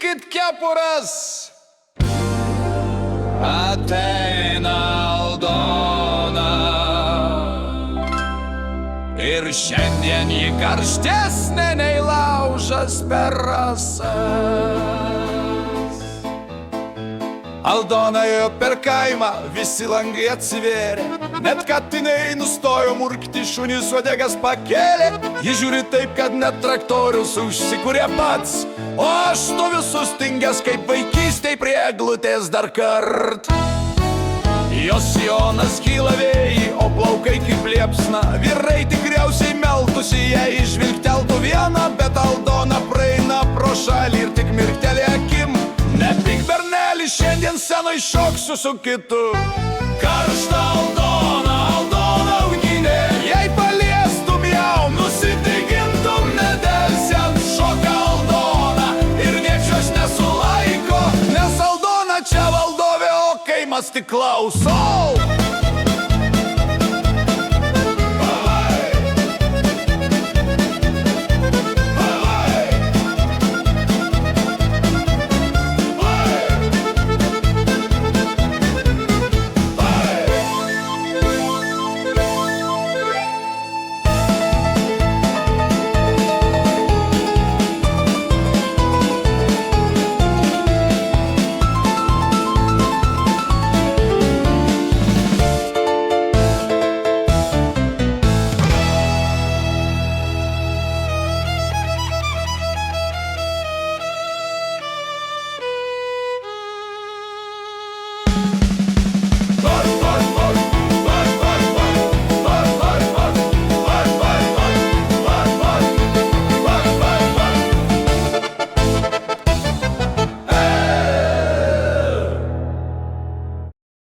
vilkit kepuras. Ateina Aldona ir šiandien ji karštesnė nei laužas per rasas. Aldona ėjo per kaimą, visi langai atsivėrė, net katinai nustojo murkti, šunys uodegas pakėlė. Ji žiūri taip, kad net traktorius užsikūrė pats, o aš stoviu sustingęs kaip vaikystėj prie eglutės dar kart. Jos sijonas kyla vėjai, o plaukai kaip liepsna, vyrai tikriausiai meltųsi, jei žvilgteltų vieną, bet Aldona praeina pro šalį ir tik mirktelė akim. Nepyk, berneli, šiandien senai šoksiu su kitu. Karšta Aldona, Aldona ugninė, jei paliestum jau, nusitikintum nedelsiant. Šoka Aldona ir nieks jos nesulaiko, nes Aldona čia valdovė, o kaimas tik klauso.